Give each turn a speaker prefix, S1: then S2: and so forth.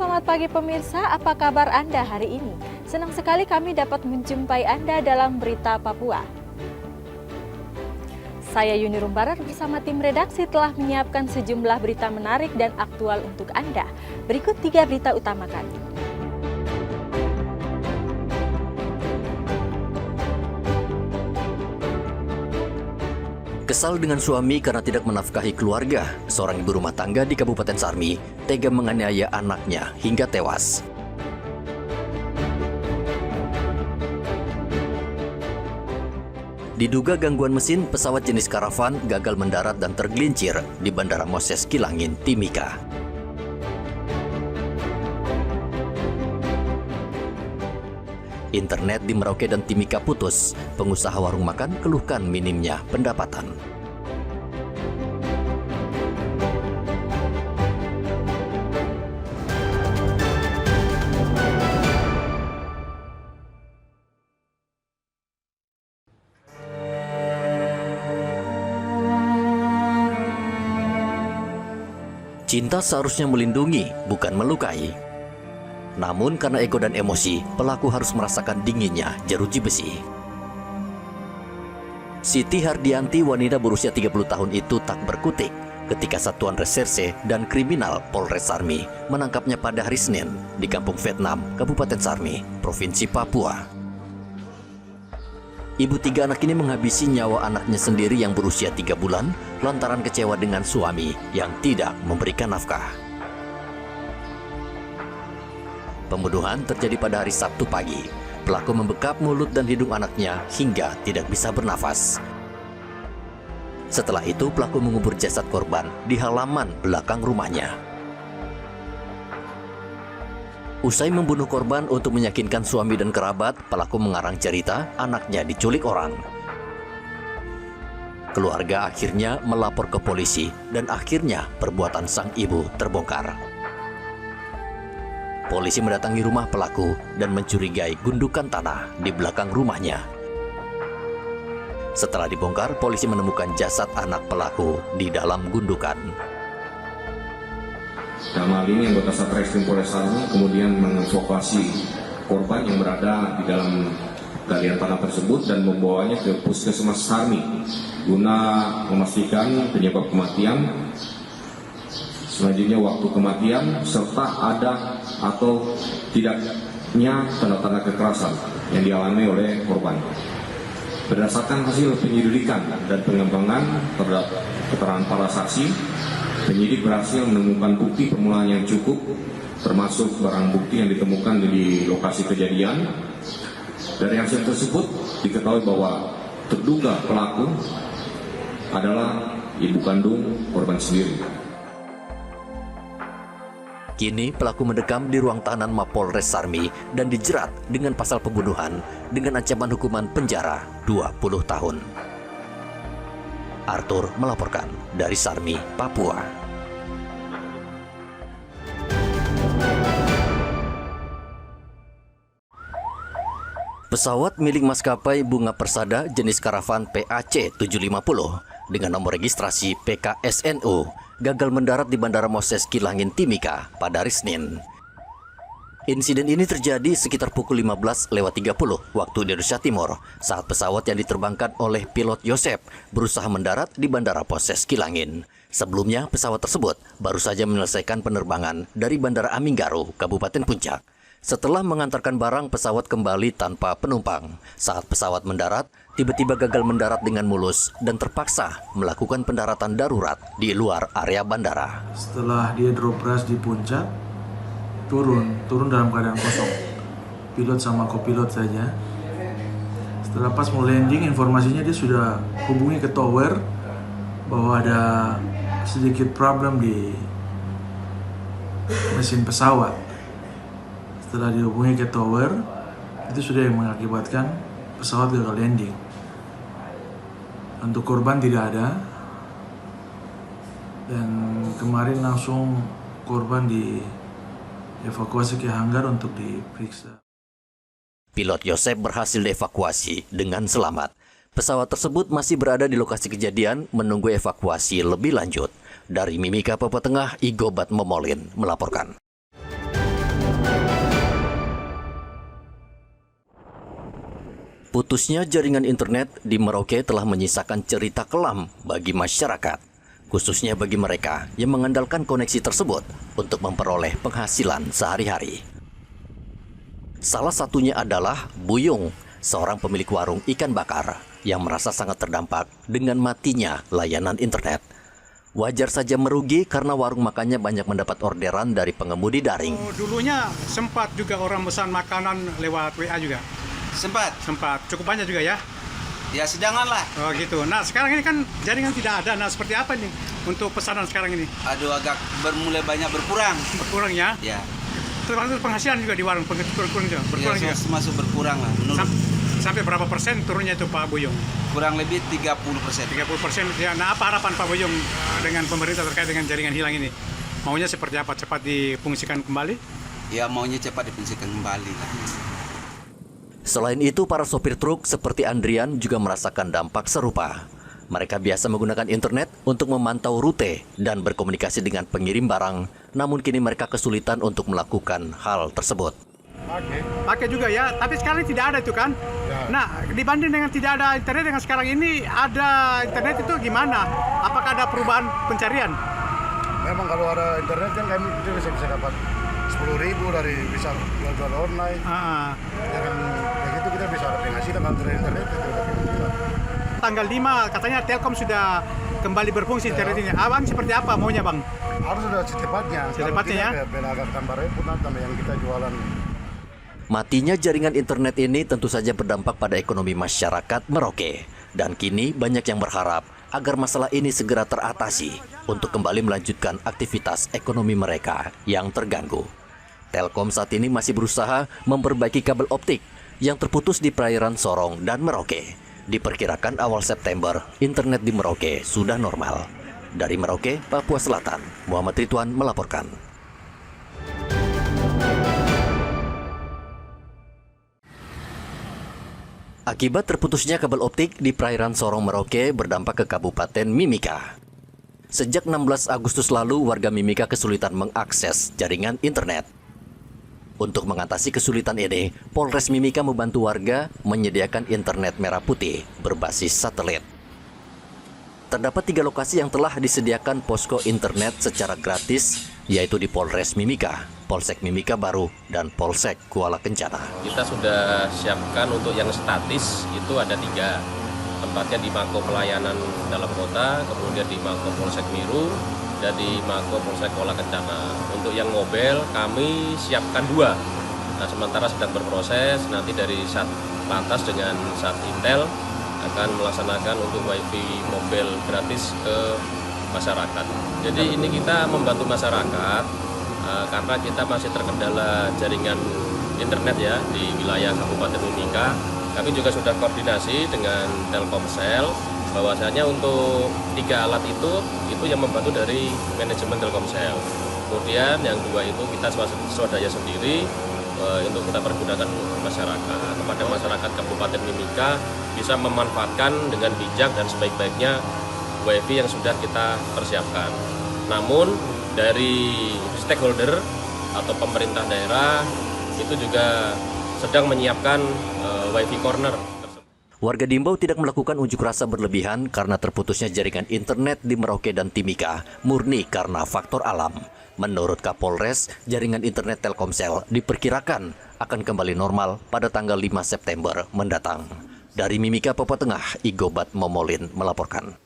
S1: selamat pagi pemirsa, apa kabar Anda hari ini? Senang sekali kami dapat menjumpai Anda dalam Berita Papua. Saya Yuni Rumbarat bersama tim redaksi telah menyiapkan sejumlah berita menarik dan aktual untuk Anda. Berikut 3 berita utama kami.
S2: Kesal dengan suami karena tidak menafkahi keluarga, seorang ibu rumah tangga di Kabupaten Sarmi tega menganiaya anaknya hingga tewas. Diduga gangguan mesin, pesawat jenis karavan gagal mendarat dan tergelincir di Bandara Moses Kilangin, Timika. Internet di Merauke dan Timika putus, pengusaha warung makan keluhkan minimnya pendapatan. Cinta seharusnya melindungi, bukan melukai. Namun karena ego dan emosi, pelaku harus merasakan dinginnya jeruji besi. Siti Hardianti, wanita berusia 30 tahun itu tak berkutik ketika Satuan Reserse dan Kriminal Polres Sarmi menangkapnya pada hari Senin di Kampung Vietnam, Kabupaten Sarmi, Provinsi Papua. Ibu 3 anak ini menghabisi nyawa anaknya sendiri yang berusia 3 bulan lantaran kecewa dengan suami yang tidak memberikan nafkah. Pembunuhan terjadi pada hari Sabtu pagi. Pelaku membekap mulut dan hidung anaknya hingga tidak bisa bernafas. Setelah itu, pelaku mengubur jasad korban di halaman belakang rumahnya. Usai membunuh korban untuk meyakinkan suami dan kerabat, pelaku mengarang cerita anaknya diculik orang. Keluarga akhirnya melapor ke polisi dan akhirnya perbuatan sang ibu terbongkar. Polisi mendatangi rumah pelaku dan mencurigai gundukan tanah di belakang rumahnya. Setelah dibongkar, polisi menemukan jasad anak pelaku di dalam gundukan.
S3: Dalam hal ini anggota Satreskrim Polres Sarmi kemudian mengevakuasi korban yang berada di dalam galian tanah tersebut dan membawanya ke Puskesmas Sarmi guna memastikan penyebab kematian. Selanjutnya waktu kematian serta ada atau tidaknya tanda-tanda kekerasan yang dialami oleh korban. Berdasarkan hasil penyelidikan dan pengembangan terhadap keterangan para saksi, penyidik berhasil menemukan bukti permulaan yang cukup, termasuk barang bukti yang ditemukan di lokasi kejadian. Dari hasil tersebut diketahui bahwa terduga pelaku adalah ibu kandung korban sendiri.
S2: Kini pelaku mendekam di ruang tahanan Mapolres Sarmi dan dijerat dengan pasal pembunuhan dengan ancaman hukuman penjara 20 tahun. Arthur melaporkan dari Sarmi, Papua. Pesawat milik maskapai Bunga Persada jenis karavan PAC 750 dengan nomor registrasi PKSNU gagal mendarat di Bandara Moses Kilangin, Timika pada hari Senin. Insiden ini terjadi sekitar pukul 15.30 waktu Indonesia Timur saat pesawat yang diterbangkan oleh pilot Yosep berusaha mendarat di Bandara Moses Kilangin. Sebelumnya, pesawat tersebut baru saja menyelesaikan penerbangan dari Bandara Aminggaru, Kabupaten Puncak. Setelah mengantarkan barang, pesawat kembali tanpa penumpang. Saat pesawat mendarat, tiba-tiba gagal mendarat dengan mulus dan terpaksa melakukan pendaratan darurat di luar area bandara.
S4: Setelah dia beroperasi di puncak, turun dalam keadaan kosong. Pilot sama kopilot saja. Setelah pas mau landing, informasinya dia sudah hubungi ke tower bahwa ada sedikit problem di mesin pesawat. Setelah dihubungi ke tower, itu sudah yang mengakibatkan pesawat gagal landing. Untuk korban tidak ada, dan kemarin langsung korban dievakuasi ke hanggar untuk diperiksa.
S2: Pilot Yosep berhasil dievakuasi dengan selamat. Pesawat tersebut masih berada di lokasi kejadian menunggu evakuasi lebih lanjut. Dari Mimika, Papua Tengah, Igobat Momolin melaporkan. Putusnya jaringan internet di Merauke telah menyisakan cerita kelam bagi masyarakat, khususnya bagi mereka yang mengandalkan koneksi tersebut untuk memperoleh penghasilan sehari-hari. Salah satunya adalah Buyung, seorang pemilik warung ikan bakar yang merasa sangat terdampak dengan matinya layanan internet. Wajar saja merugi karena warung makannya banyak mendapat orderan dari pengemudi daring.
S5: Dulunya sempat juga orang pesan makanan lewat WA juga.
S6: Sempat
S5: Cukup banyak juga ya.
S6: ya sedangan lah.
S5: Oh gitu. Nah sekarang ini kan jaringan tidak ada. Nah seperti apa nih untuk pesanan sekarang ini?
S6: Aduh, agak mulai banyak berkurang.
S5: Berkurang ya?
S6: Ya,
S5: Termasuk penghasilan juga di warung berkurang juga. Berkurang
S6: ya
S5: juga.
S6: masuk berkurang lah. Menurut
S5: Sampai berapa persen turunnya itu Pak Buyung?
S6: kurang lebih 30%.
S5: 30% ya. Nah apa harapan Pak Buyung dengan pemerintah terkait dengan jaringan hilang ini? Maunya seperti apa? Cepat difungsikan kembali?
S6: Ya maunya cepat difungsikan kembali lah.
S2: Selain itu, para sopir truk seperti Andrian juga merasakan dampak serupa. Mereka biasa menggunakan internet untuk memantau rute dan berkomunikasi dengan pengirim barang, namun kini mereka kesulitan untuk melakukan hal tersebut.
S5: Pakai juga ya, tapi sekarang tidak ada itu kan. Nah, dibanding dengan tidak ada internet dengan sekarang ini ada internet itu gimana? Apakah ada perubahan pencarian?
S7: Memang kalau ada internet kan kami itu bisa dapat 10.000 dari bisa jual online. Dengan begitu kita bisa ada penghasilan kalau dari internet itu ada penghasilan.
S5: Tanggal 5 katanya Telkom sudah kembali berfungsi internet ini. Abang seperti apa maunya Bang?
S7: Harus sudah secepatnya.
S5: Secepatnya ya?
S7: Kalau tidak agak tambah repot nanti yang kita jualan.
S2: Matinya jaringan internet ini tentu saja berdampak pada ekonomi masyarakat Merauke. Dan kini banyak yang berharap agar masalah ini segera teratasi untuk kembali melanjutkan aktivitas ekonomi mereka yang terganggu. Telkom saat ini masih berusaha memperbaiki kabel optik yang terputus di perairan Sorong dan Merauke. Diperkirakan awal September, internet di Merauke sudah normal. Dari Merauke, Papua Selatan, Muhammad Ridwan melaporkan. Akibat terputusnya kabel optik di perairan Sorong Merauke berdampak ke Kabupaten Mimika. Sejak 16 Agustus lalu, warga Mimika kesulitan mengakses jaringan internet. Untuk mengatasi kesulitan ini, Polres Mimika membantu warga menyediakan internet merah putih berbasis satelit. Terdapat 3 lokasi yang telah disediakan posko internet secara gratis, yaitu di Polres Mimika, Polsek Mimika Baru, dan Polsek Kuala Kencana.
S8: Kita sudah siapkan untuk yang statis itu ada 3. Tempatnya di Mako Pelayanan Dalam Kota, kemudian di Mako Polsek Miru, dan di Mako Polsek Kuala Kencana. Untuk yang mobile kami siapkan 2. Nah sementara sedang berproses, nanti dari Satlantas dengan Satintel akan melaksanakan untuk wifi mobile gratis ke masyarakat. Jadi ini kita membantu masyarakat karena kita masih terkendala jaringan internet ya di wilayah Kabupaten Mimika. Kami juga sudah koordinasi dengan Telkomsel bahwasanya untuk 3 alat itu yang membantu dari manajemen Telkomsel. Kemudian yang 2 itu kita swadaya sendiri untuk kita pergunakan masyarakat. Kepada masyarakat Kabupaten Mimika bisa memanfaatkan dengan bijak dan sebaik-baiknya wifi yang sudah kita persiapkan. Namun dari stakeholder atau pemerintah daerah itu juga sedang menyiapkan wifi corner.
S2: Warga diimbau tidak melakukan unjuk rasa berlebihan karena terputusnya jaringan internet di Merauke dan Timika murni karena faktor alam. Menurut Kapolres, jaringan internet Telkomsel diperkirakan akan kembali normal pada tanggal 5 September mendatang. Dari Mimika, Papua Tengah, Igobat Momolin melaporkan.